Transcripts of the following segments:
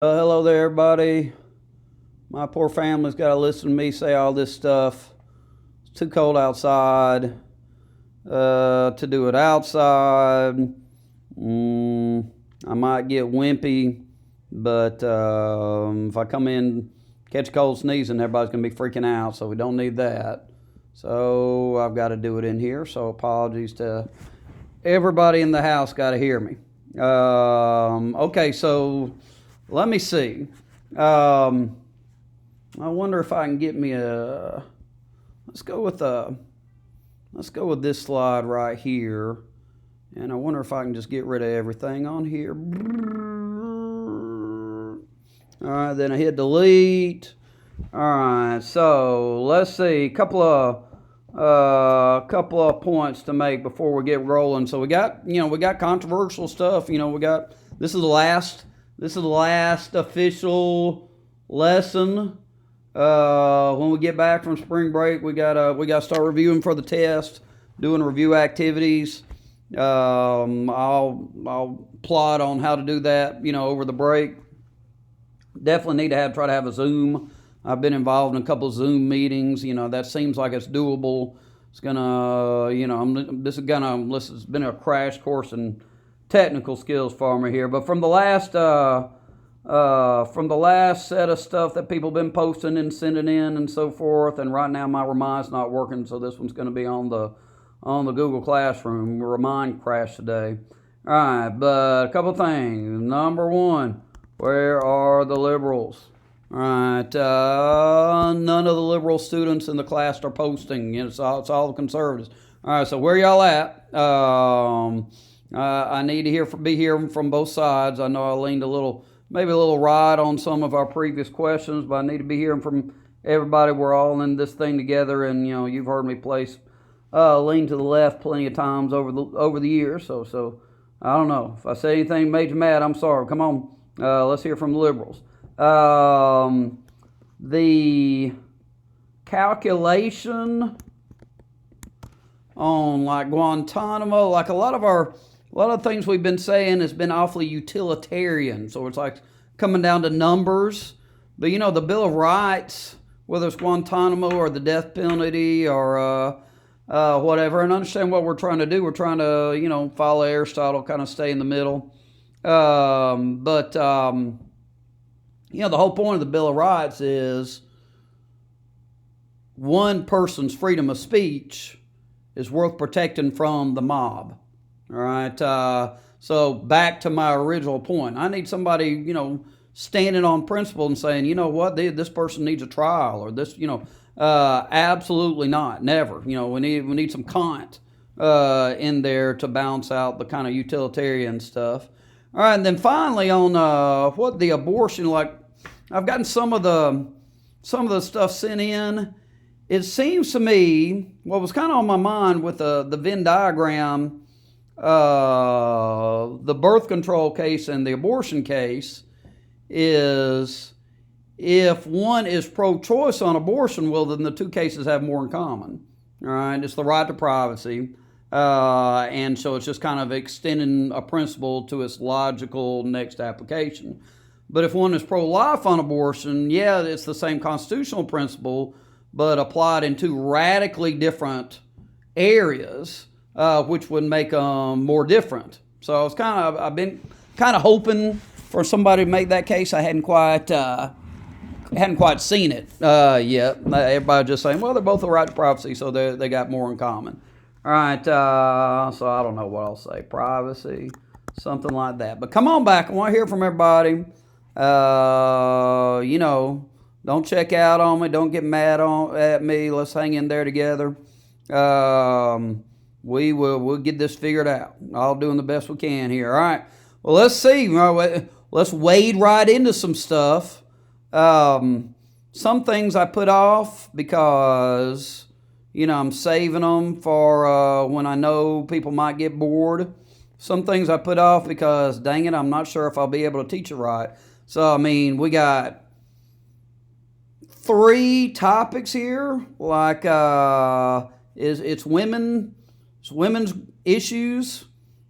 Hello there, everybody. My poor family's got to listen to me say all this stuff. It's too cold outside to do it outside. I might get wimpy, but if I come in, catch a cold sneezing, everybody's going to be freaking out, so we don't need that. So I've got to do it in here, so apologies to everybody in the house, got to hear me. Okay, so let me see. I wonder if I can get me a. Let's go with this slide right here, and I wonder if I can just get rid of everything on here. All right, then I hit delete. All right, so let's see, couple of points to make before we get rolling. So we got controversial stuff. We got this is the last official lesson. When we get back from spring break, we got to start reviewing for the test, doing review activities. I'll plot on how to do that, over the break. Definitely need to try to have a Zoom. I've been involved in a couple of Zoom meetings. That seems like it's doable. It's gonna, this has been a crash course in technical skills for me here. But from the last set of stuff that people have been posting and sending in and so forth, and right now my Remind's not working, so this one's going to be on the Google Classroom. Remind crashed today. All right, but a couple things. Number one, where are the liberals? All right, none of the liberal students in the class are posting. It's all the conservatives. All right, so where y'all at? I need to be hearing from both sides. I know I leaned maybe a little right on some of our previous questions, but I need to be hearing from everybody. We're all in this thing together, and you've heard me lean to the left plenty of times over the years. So I don't know if I say anything made you mad. I'm sorry. Come on, let's hear from the liberals. The calculation on like Guantanamo, like a lot of things we've been saying has been awfully utilitarian. So it's like coming down to numbers. But the Bill of Rights, whether it's Guantanamo or the death penalty or whatever, and understand what we're trying to do. We're trying to, follow Aristotle, kind of stay in the middle. The whole point of the Bill of Rights is one person's freedom of speech is worth protecting from the mob. All right. So back to my original point. I need somebody, standing on principle and saying, what, this person needs a trial, or this, absolutely not, never. We need some Kant in there to balance out the kind of utilitarian stuff. All right, and then finally on what the abortion, like I've gotten some of the stuff sent in. It seems to me what was kind of on my mind with the Venn diagram. The birth control case and the abortion case is if one is pro-choice on abortion, well, then the two cases have more in common. All right, it's the right to privacy, and so it's just kind of extending a principle to its logical next application. But if one is pro-life on abortion, yeah, it's the same constitutional principle, but applied in two radically different areas. Which would make them more different. So I've been kind of hoping for somebody to make that case. I hadn't quite seen it yet. Everybody just saying, well, they're both the right to privacy, so they got more in common. All right, so I don't know what I'll say. Privacy, something like that. But come on back. I want to hear from everybody. Don't check out on me. Don't get mad at me. Let's hang in there together. We'll get this figured out. All doing the best we can here. All right. Well, let's see. Let's wade right into some stuff. Some things I put off because, I'm saving them for when I know people might get bored. Some things I put off because, dang it, I'm not sure if I'll be able to teach it right. So, we got 3 topics here. Like, it's women's issues,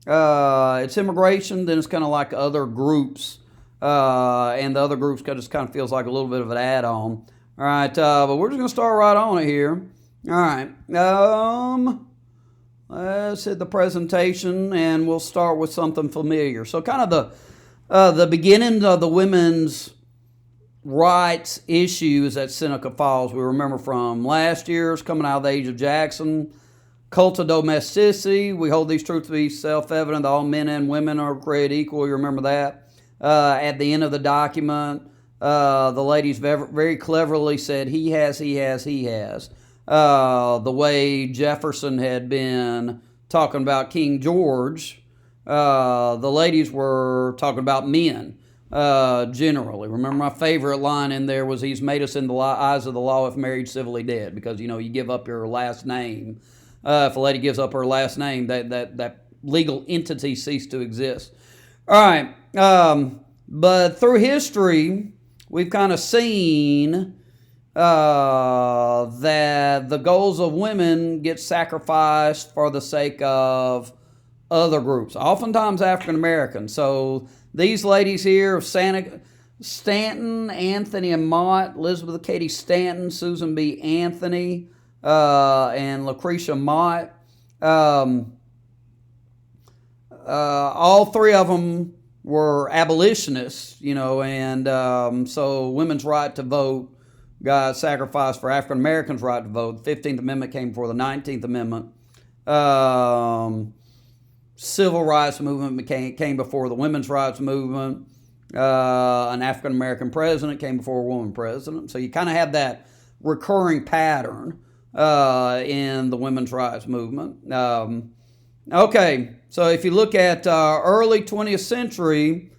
it's immigration, then it's kind of like other groups and the other groups just kind of feels like a little bit of an add-on. All right, but we're just going to start right on it here. All right, let's hit the presentation, and we'll start with something familiar. So kind of the beginning of the women's rights issues at Seneca Falls, we remember from last year's coming out of the Age of Jackson, cult of domesticity. We hold these truths to be self-evident that all men and women are created equal. You remember that? At the end of the document, the ladies very cleverly said, he has. The way Jefferson had been talking about King George, the ladies were talking about men. Generally. Remember my favorite line in there was, he's made us in the eyes of the law if married civilly dead, because you give up your last name. If a lady gives up her last name, that legal entity ceased to exist. All right, but through history, we've kind of seen that the goals of women get sacrificed for the sake of other groups, oftentimes African Americans. So these ladies here of Stanton, Anthony and Mott, Elizabeth Cady Stanton, Susan B. Anthony, and Lucretia Mott, all three of them were abolitionists, and so women's right to vote got sacrificed for African Americans' right to vote. The 15th Amendment came before the 19th Amendment. Civil rights movement came before the women's rights movement. An African American president came before a woman president. So you kind of have that recurring pattern in the women's rights movement. Okay, so if you look at early 20th century,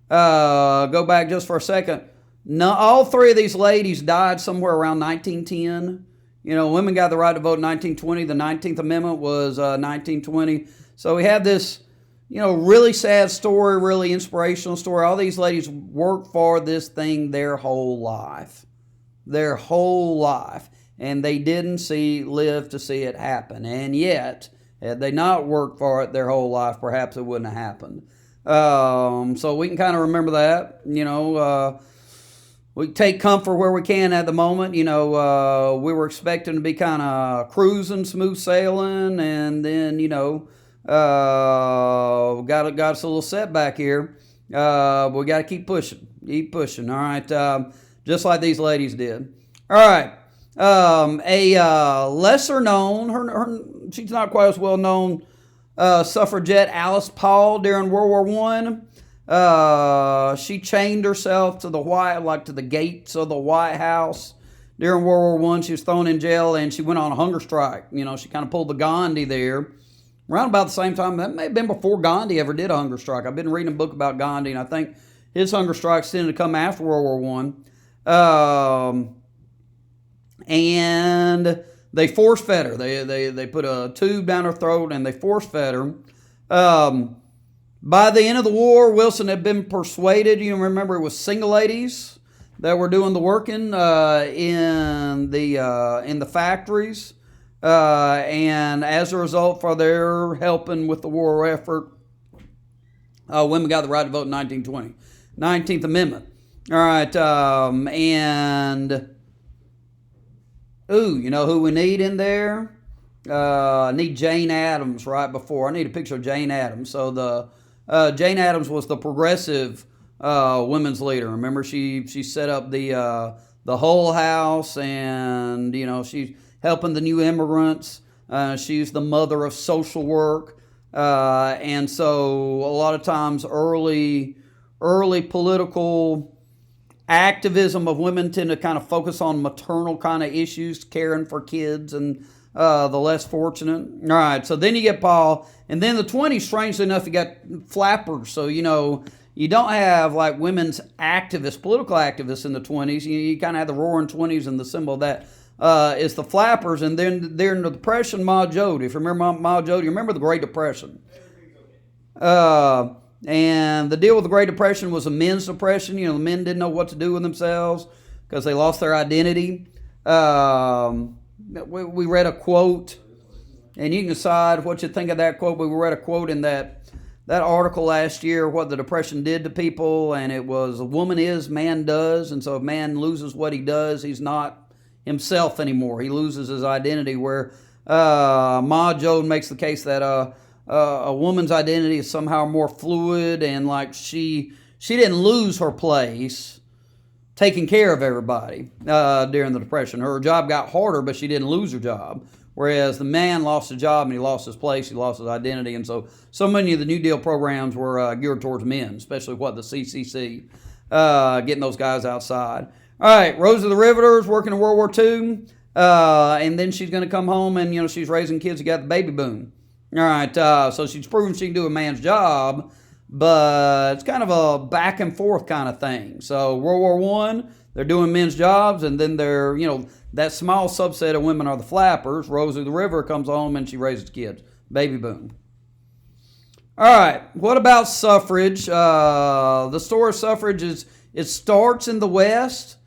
go back just for a second. No, all three of these ladies died somewhere around 1910. Women got the right to vote in 1920. The 19th Amendment was 1920. So we have this, really sad story, really inspirational story. All these ladies worked for this thing their whole life. And they didn't live to see it happen. And yet, had they not worked for it their whole life, perhaps it wouldn't have happened. So we can kind of remember that. We take comfort where we can at the moment. We were expecting to be kind of cruising, smooth sailing, and then, got us a little setback here. We got to keep pushing. All right, just like these ladies did. All right, a lesser known, she's not quite as well known, suffragette Alice Paul during World War I. She chained herself to the gates of the White House during World War I. She was thrown in jail and she went on a hunger strike. She kind of pulled the Gandhi there. Around about the same time, that may have been before Gandhi ever did a hunger strike. I've been reading a book about Gandhi, and I think his hunger strikes tended to come after World War I. And they force-fed her. They put a tube down her throat, and they force-fed her. By the end of the war, Wilson had been persuaded. You remember it was single ladies that were doing the working in the factories. And as a result, for their helping with the war effort, women got the right to vote in 1920. 19th Amendment. All right, and you know who we need in there? I need Jane Addams right before. I need a picture of Jane Addams. So Jane Addams was the progressive women's leader. Remember, she set up the Hull House, and she's helping the new immigrants. She's the mother of social work. And so a lot of times early political activism of women tend to kind of focus on maternal kind of issues, caring for kids and the less fortunate. All right, so then you get Paul. And then the 20s, strangely enough, you got flappers. So, you don't have like women's activists, political activists in the 20s. You kind of have the roaring 20s, and the symbol of that is the flappers. And then during the Depression, Ma Jody. If you remember Ma Jody, you remember the Great Depression. And the deal with the Great Depression was a men's depression. The men didn't know what to do with themselves because they lost their identity. We read a quote, and you can decide what you think of that quote. We read a quote in that that article last year, what the Depression did to people, and it was a woman is, man does, and so if man loses what he does, he's not himself anymore. He loses his identity, where Ma Joad makes the case that a woman's identity is somehow more fluid, and like she didn't lose her place taking care of everybody during the Depression. Her job got harder, but she didn't lose her job. Whereas the man lost his job and he lost his place, he lost his identity. And so many of the New Deal programs were geared towards men, especially the CCC, getting those guys outside. All right, Rosa the Riveter's working in World War II, and then she's going to come home and, she's raising kids who got the baby boom. All right, so she's proven she can do a man's job, but it's kind of a back and forth kind of thing. So World War I, they're doing men's jobs, and then they're, that small subset of women are the flappers. Rosie the River comes home and she raises kids. Baby boom. All right, what about suffrage? The story of suffrage it starts in the West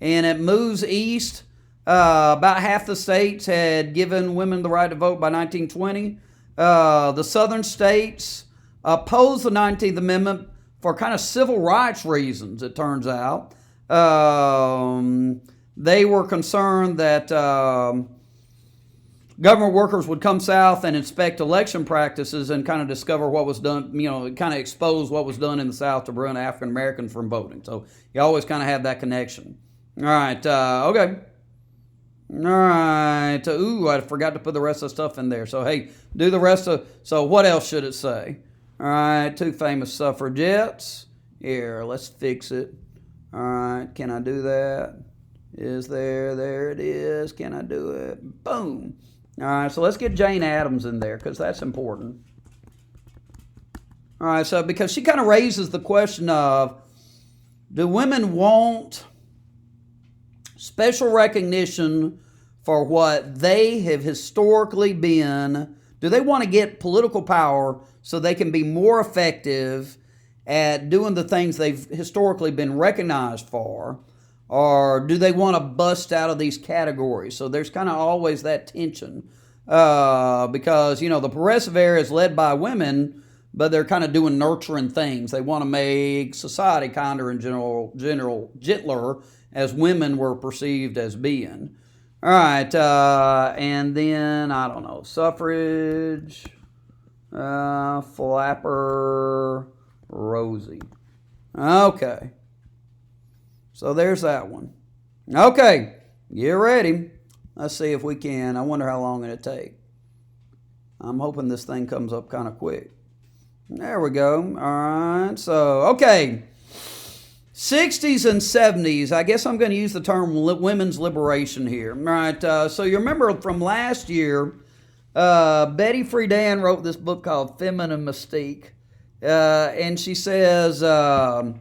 and it moves east. About half the states had given women the right to vote by 1920. The southern states opposed the 19th Amendment for kind of civil rights reasons, it turns out. They were concerned that government workers would come south and inspect election practices and kind of discover what was done, kind of expose what was done in the South to prevent African Americans from voting. So you always kind of have that connection. All right, okay. All right, ooh, I forgot to put the rest of the stuff in there. So, hey, do the rest of, so what else should it say? All right, 2 famous suffragettes. Here, let's fix it. All right, can I do that? There it is. Can I do it? Boom. All right, so let's get Jane Addams in there because that's important. All right, so because she kind of raises the question of, do women want special recognition for what they have historically been? Do they want to get political power so they can be more effective at doing the things they've historically been recognized for? Or do they want to bust out of these categories? So there's kind of always that tension because, the progressive era is led by women, but they're kind of doing nurturing things. They want to make society kinder and gentler as women were perceived as being. All right, and then, I don't know, suffrage, flapper, Rosie. Okay. So there's that one. Okay, get ready. Let's see if we can. I wonder how long it'll take. I'm hoping this thing comes up kind of quick. There we go. All right, so, okay. 60s and 70s. I guess I'm going to use the term women's liberation here. All right, so you remember from last year, Betty Friedan wrote this book called Feminine Mystique. And she says, the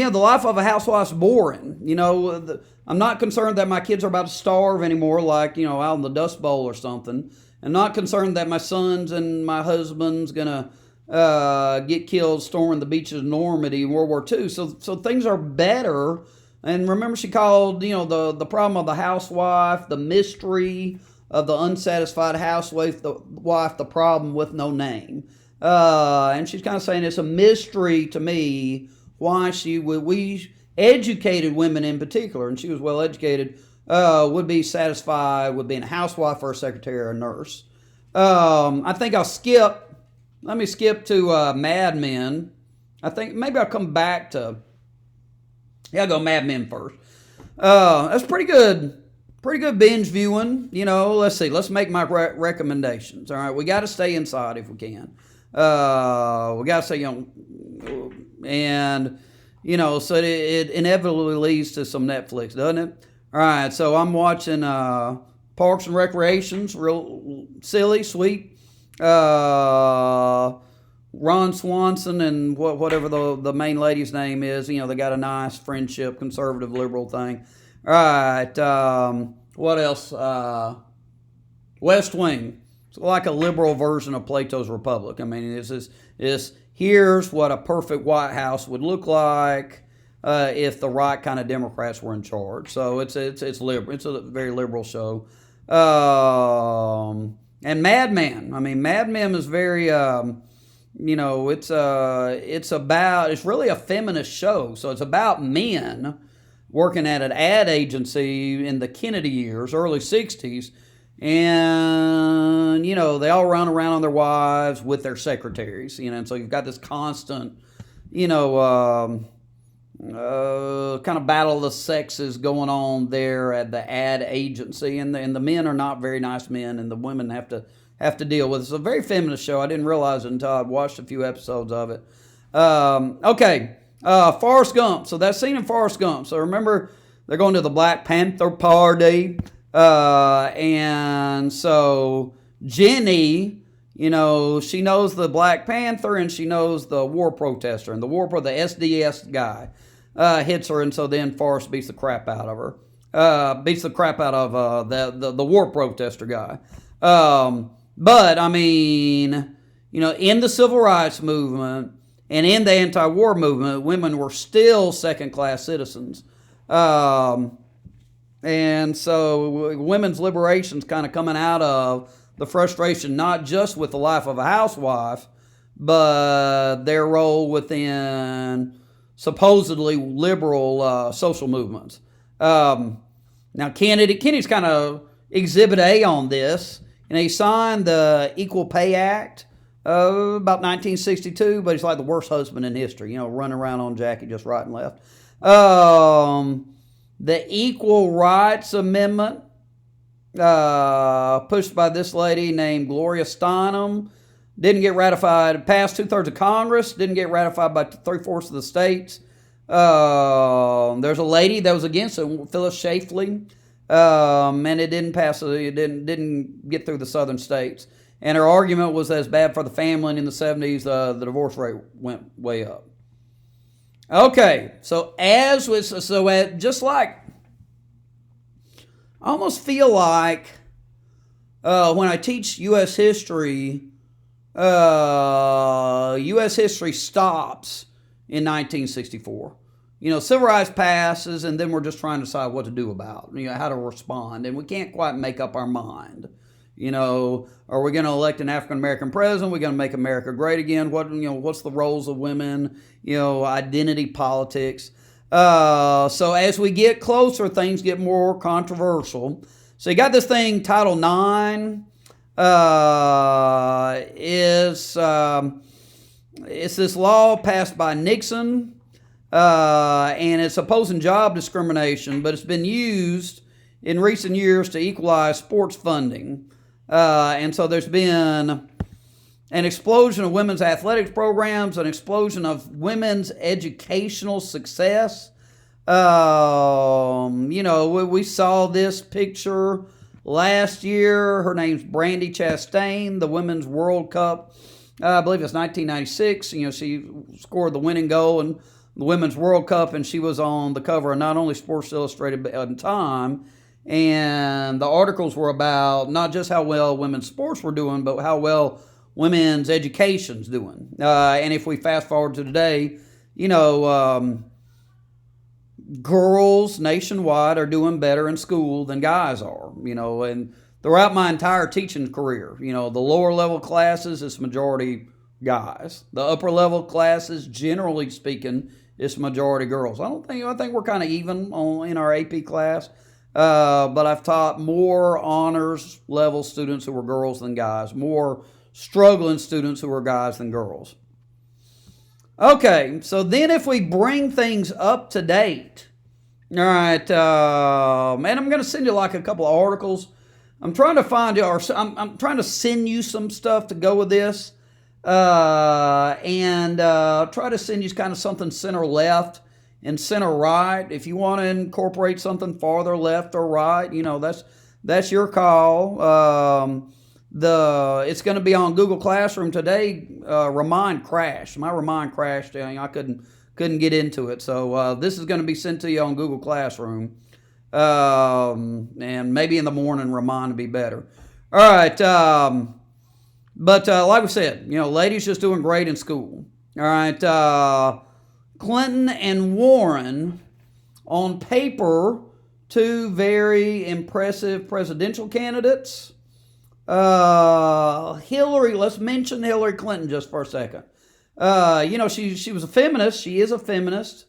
life of a housewife's boring. I'm not concerned that my kids are about to starve anymore, like, out in the Dust Bowl or something. I'm not concerned that my sons and my husband's going to get killed storming the beaches of Normandy in World War II. So things are better. And remember, she called, the problem of the housewife, the mystery of the unsatisfied housewife, the problem with no name. And she's kind of saying it's a mystery to me why we educated women in particular, and she was well educated, would be satisfied with being a housewife or a secretary or a nurse. I think let me skip to Mad Men. I think maybe I'll come back to, I'll go Mad Men first. That's pretty good binge viewing. Let's see, let's make my recommendations. All right, we got to stay inside if we can. We got to stay young. And, so it inevitably leads to some Netflix, doesn't it? All right, so I'm watching Parks and Recreations, real silly, sweet. Ron Swanson and whatever the main lady's name is, they got a nice friendship, conservative, liberal thing. All right, what else? West Wing. It's like a liberal version of Plato's Republic. I mean, it's here's what a perfect White House would look like if the right kind of Democrats were in charge. So it's liberal. It's a very liberal show. And Mad Men. I mean, Mad Men is very it's really a feminist show. So it's about men working at an ad agency in the Kennedy years, early 60s. And, they all run around on their wives with their secretaries, and so you've got this constant, kind of battle of the sexes going on there at the ad agency, and the men are not very nice men, and the women have to deal with it. It's a very feminist show. I didn't realize it until I watched a few episodes of it. Okay, Forrest Gump. So that scene in Forrest Gump. So remember, they're going to the Black Panther party, and so Jenny, she knows the Black Panther and she knows the war protester, and the SDS guy hits her, and so then Forrest beats the crap out of her. Beats the crap out of the war protester guy. But I mean, in the civil rights movement and in the anti-war movement, women were still second-class citizens. And so women's liberation's kind of coming out of the frustration, not just with the life of a housewife, but their role within supposedly liberal social movements. Now, Kennedy's kind of exhibit A on this. He signed the Equal Pay Act about 1962, but he's like the worst husband in history, running around on Jackie just right and left. The Equal Rights Amendment, pushed by this lady named Gloria Steinem, didn't get ratified. It passed 2/3 of Congress, didn't get ratified by 3/4 of the states. There's a lady that was against it, Phyllis Schlafly, and it didn't pass. It didn't get through the southern states. And her argument was that it's bad for the family, and in the 70s, the divorce rate went way up. Okay, so just like, I almost feel like when I teach U.S. history, U.S. history stops in 1964. Civil rights passes, and then we're just trying to decide what to do about, how to respond, and we can't quite make up our mind. Are we going to elect an African-American president? Are we going to make America great again? What's the roles of women? Identity politics. So as we get closer, things get more controversial. So you got this thing, Title IX, it's this law passed by Nixon, and it's opposing job discrimination, but it's been used in recent years to equalize sports funding. And so there's been an explosion of women's athletics programs, an explosion of women's educational success. We saw this picture last year. Her name's Brandy Chastain, the Women's World Cup. I believe it's 1996. She scored the winning goal in the Women's World Cup, and she was on the cover of not only Sports Illustrated but in Time. And the articles were about not just how well women's sports were doing, but how well women's education's doing. And if we fast forward to today, girls nationwide are doing better in school than guys are, and throughout my entire teaching career, the lower level classes, it's majority guys. The upper level classes, generally speaking, it's majority girls. I think we're kind of even in our AP class. But I've taught more honors level students who were girls than guys, more struggling students who were guys than girls. Okay, so then if we bring things up to date, all right, and I'm going to send you like a couple of articles. I'm trying to find you, or I'm trying to send you some stuff to go with this, and try to send you kind of something center left and center right. If you want to incorporate something farther left or right, that's your call. It's going to be on Google Classroom today. Remind crashed. My Remind crashed. I couldn't get into it. So this is going to be sent to you on Google Classroom. And maybe in the morning, Remind would be better. All right. But like we said, ladies just doing great in school. All right. Clinton and Warren, on paper, two very impressive presidential candidates. Hillary, let's mention Hillary Clinton just for a second. She was a feminist. She is a feminist.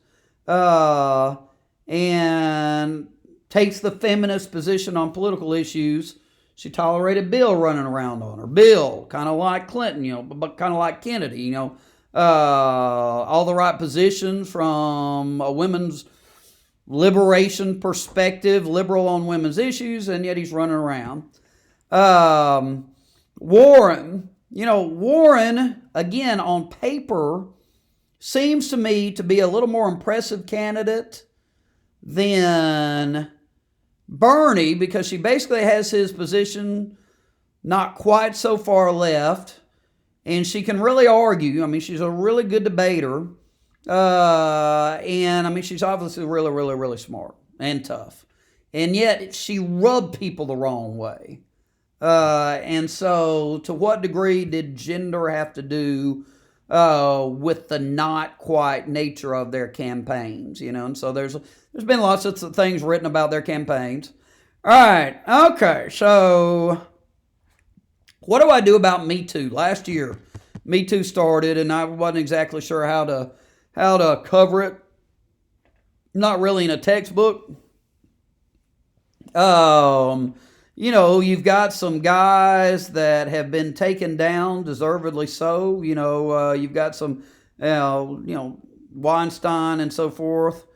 And takes the feminist position on political issues. She tolerated Bill running around on her. Bill, kind of like Clinton, but kind of like Kennedy, all the right positions from a women's liberation perspective, liberal on women's issues, and yet he's running around. Warren, Warren, again, on paper, seems to me to be a little more impressive candidate than Bernie, because she basically has his position not quite so far left, and she can really argue. I mean, she's a really good debater, and I mean, she's obviously really, really, really smart and tough, and yet she rubbed people the wrong way. And so, to what degree did gender have to do with the not quite nature of their campaigns? And so there's been lots of things written about their campaigns. All right, okay, so what do I do about Me Too? Last year, Me Too started, and I wasn't exactly sure how to cover it. Not really in a textbook. You've got some guys that have been taken down, deservedly so. You've got some, Weinstein and so forth.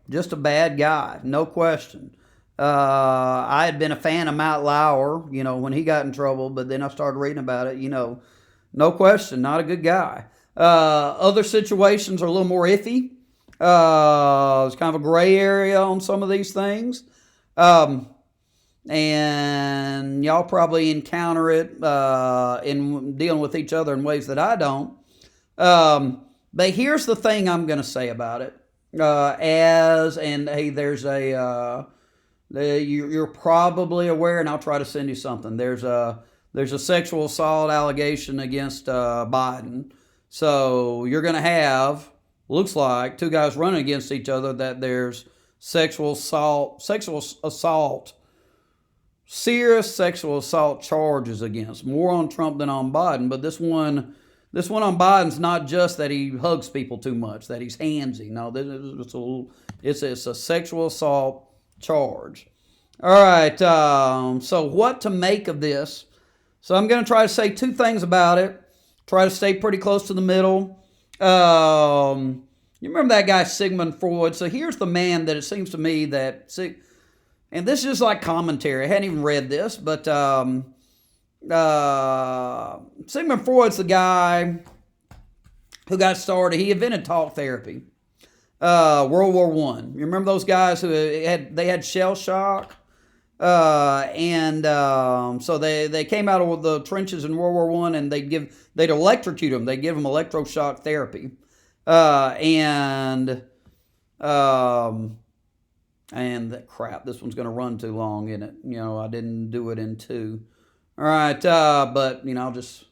Just a bad guy, no question. I had been a fan of Matt Lauer, when he got in trouble, but then I started reading about it, no question, not a good guy. Other situations are a little more iffy. There's kind of a gray area on some of these things. And y'all probably encounter it in dealing with each other in ways that I don't. But here's the thing I'm going to say about it. You're probably aware, and I'll try to send you something. There's a sexual assault allegation against Biden. So you're going to have, looks like, two guys running against each other that there's sexual assault, serious sexual assault charges against. More on Trump than on Biden, but this one on Biden's not just that he hugs people too much, that he's handsy. No, it's a sexual assault charge. All right, so what to make of this? So I'm going to try to say two things about it. Try to stay pretty close to the middle. You remember that guy Sigmund Freud? So here's the man that it seems to me that, and this is like commentary. I hadn't even read this, but Sigmund Freud's the guy who got started. He invented talk therapy. World War I. You remember those guys who had shell shock? So they came out of the trenches in World War I, and they'd electrocute them. They'd give them electroshock therapy. And crap, this one's going to run too long, isn't it? I didn't do it in two. All right, but I'll just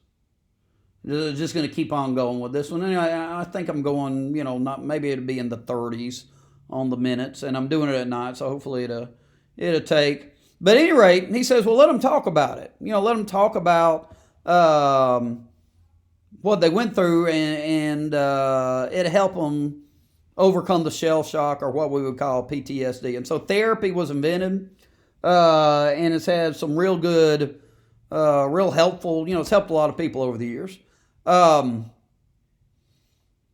going to keep on going with this one. Anyway, I think I'm going, maybe it'll be in the 30s on the minutes, and I'm doing it at night, so hopefully it'll take. But at any rate, he says, well, let them talk about it. Let them talk about what they went through, and it'll help them overcome the shell shock, or what we would call PTSD. And so therapy was invented, and it's had some real good, real helpful, it's helped a lot of people over the years. You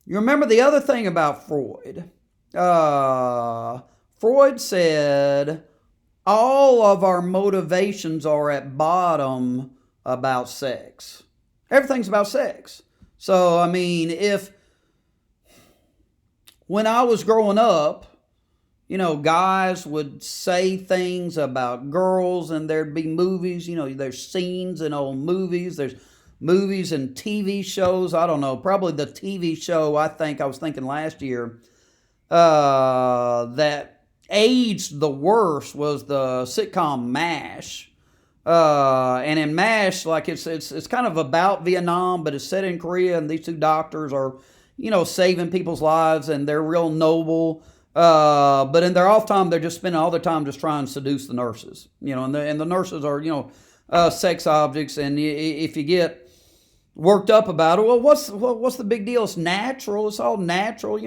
remember the other thing about Freud? Freud said all of our motivations are at bottom about sex. Everything's about sex. So, I mean, when I was growing up, guys would say things about girls, and there'd be movies, there's scenes in old movies, there's movies and TV shows. I don't know, probably the TV show I was thinking last year, that aged the worst was the sitcom MASH. And in MASH, like it's kind of about Vietnam, but it's set in Korea, and these two doctors are, saving people's lives, and they're real noble. But in their off time, they're just spending all their time just trying to seduce the nurses. And the nurses are, sex objects. And if you get worked up about it, well, what's the big deal? It's natural. It's all natural.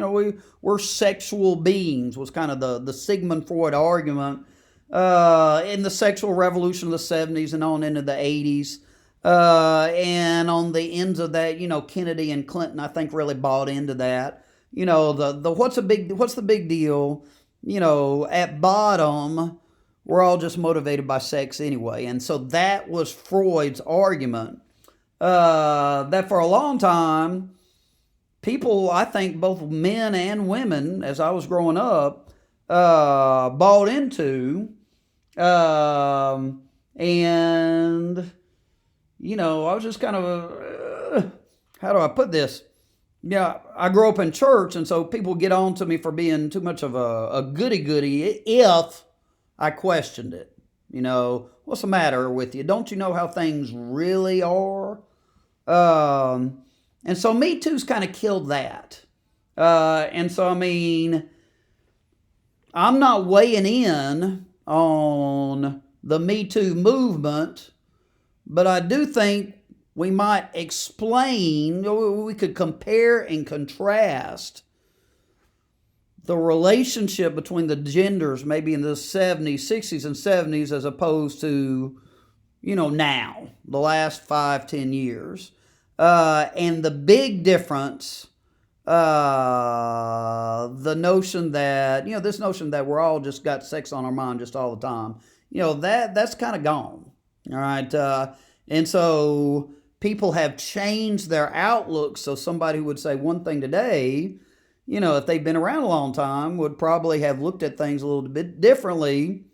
We're sexual beings was kind of the Sigmund Freud argument in the sexual revolution of the 70s and on into the 80s. And on the ends of that, Kennedy and Clinton, I think, really bought into that. What's the big deal? At bottom, we're all just motivated by sex anyway. And so that was Freud's argument. That for a long time, people, I think both men and women, as I was growing up, bought into. And I was just kind of, how do I put this? Yeah, I grew up in church, and so people get on to me for being too much of a goody-goody if I questioned it. What's the matter with you? Don't you know how things really are? And so Me Too's kind of killed that. And so, I'm not weighing in on the Me Too movement, but I do think we might explain, we could compare and contrast the relationship between the genders maybe in the 70s, 60s, and 70s as opposed to, now, the last 5-10 years. And the big difference, the notion that, this notion that we're all just got sex on our mind just all the time, that's kind of gone. All right. And so people have changed their outlook. So somebody who would say one thing today, if they've been around a long time, would probably have looked at things a little bit differently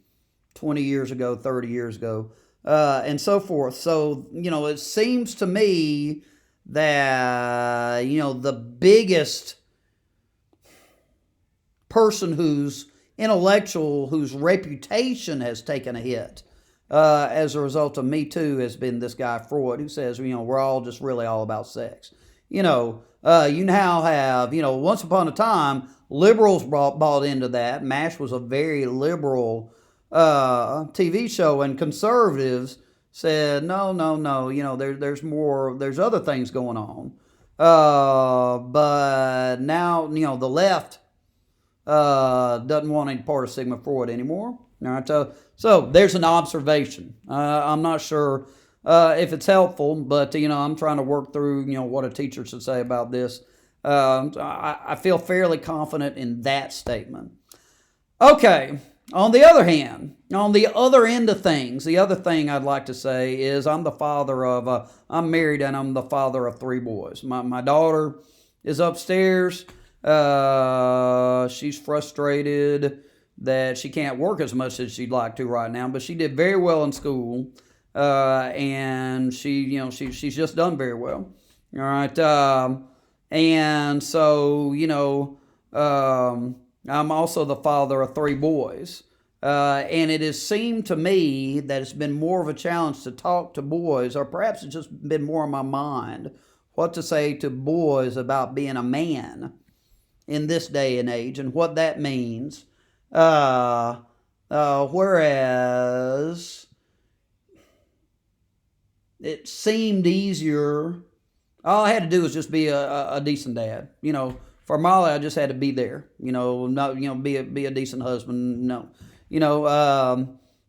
20 years ago, 30 years ago, and so forth. So, it seems to me that, the biggest person who's intellectual, whose reputation has taken a hit as a result of Me Too has been this guy Freud, who says, we're all just really all about sex. You now have, once upon a time, liberals bought into that. MASH was a very liberal TV show, and conservatives said, no, there's other things going on. But now, the left doesn't want any part of Sigmund Freud anymore. All right, so there's an observation. I'm not sure if it's helpful, but I'm trying to work through what a teacher should say about this. I feel fairly confident in that statement. Okay. On the other hand, on the other end of things, the other thing I'd like to say is I'm married and I'm the father of 3 boys. My daughter is upstairs. She's frustrated that she can't work as much as she'd like to right now, but she did very well in school, and she's just done very well. All right, and so I'm also the father of 3 boys, and it has seemed to me that it's been more of a challenge to talk to boys, or perhaps it's just been more in my mind what to say to boys about being a man in this day and age and what that means. Whereas it seemed easier. All I had to do was just be a decent dad. For Molly, I just had to be there. Not be a decent husband. No,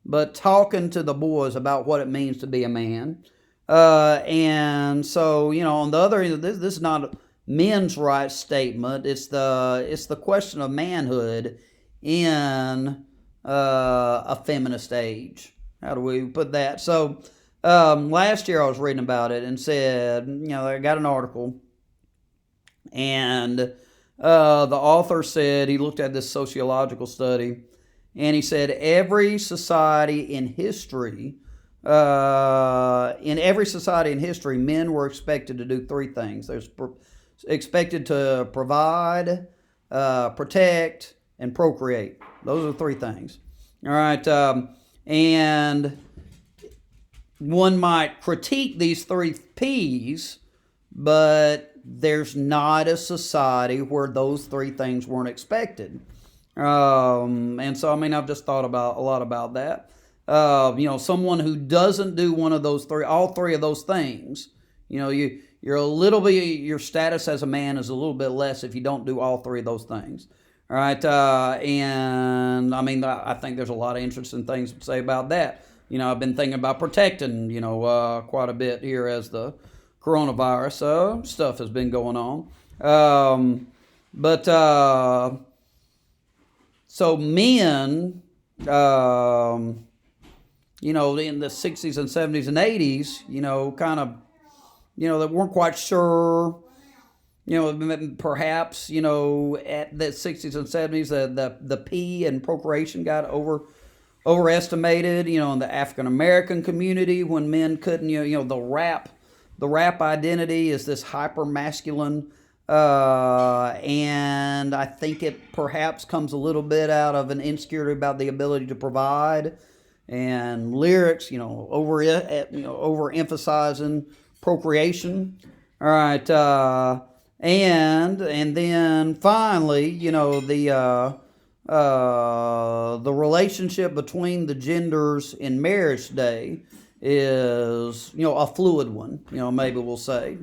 but talking to the boys about what it means to be a man. And so on the other end, this is not a men's rights statement. It's the question of manhood in a feminist age. How do we put that? So last year I was reading about it and said, I got an article, and the author said he looked at this sociological study, and he said every society in history, men were expected to do 3 things. There's expected to provide, protect, and procreate. Those are 3 things. All right, and one might critique these 3 P's, but there's not a society where those 3 things weren't expected. And so, I mean, I've just thought about a lot about that. Someone who doesn't do one of those three, all three of those things, you're a little bit, your status as a man is a little bit less if you don't do all three of those things. All right. And I mean, I think there's a lot of interesting things to say about that. I've been thinking about protecting, quite a bit here as the coronavirus stuff has been going on. But so men, in the 60s and 70s and 80s, kind of, that weren't quite sure, perhaps, at the 60s and 70s, the P in procreation got overestimated, in the African American community when men couldn't, the rap identity is this hyper masculine, and I think it perhaps comes a little bit out of an insecurity about the ability to provide, and lyrics, overemphasizing procreation. All right, and then finally, the relationship between the genders in marriage today is, a fluid one, maybe we'll say.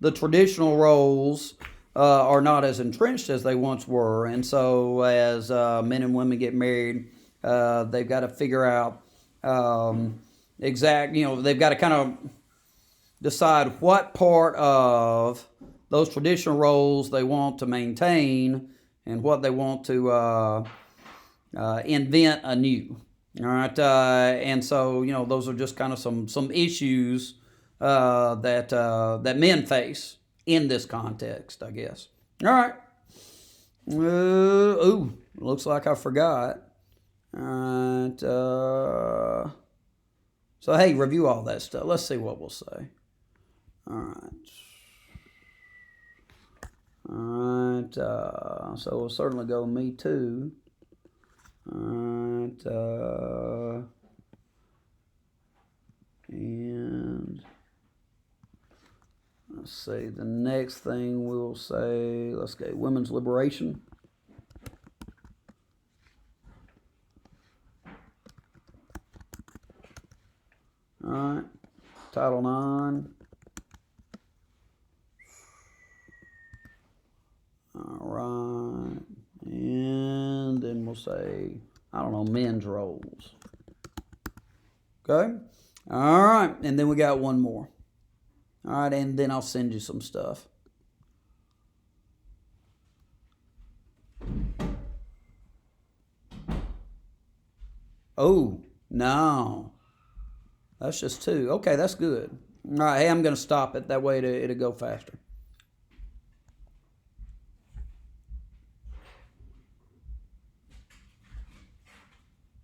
The traditional roles are not as entrenched as they once were. And so as men and women get married, they've got to figure out they've got to kind of decide what part of those traditional roles they want to maintain and what they want to invent anew. All right, and so those are just kind of some issues that men face in this context, I guess. All right. Looks like I forgot. All right. So hey, review all that stuff. Let's see what we'll say. All right. All right. So we'll certainly go Me Too. All right. And let's see. The next thing we'll say, let's go women's liberation. All right. Title IX. All right. And then we'll say, I don't know, men's roles. Okay? All right. And then we got one more. All right. And then I'll send you some stuff. Oh, no. That's just two. Okay, that's good. All right. Hey, I'm going to stop it. That way it'll go faster.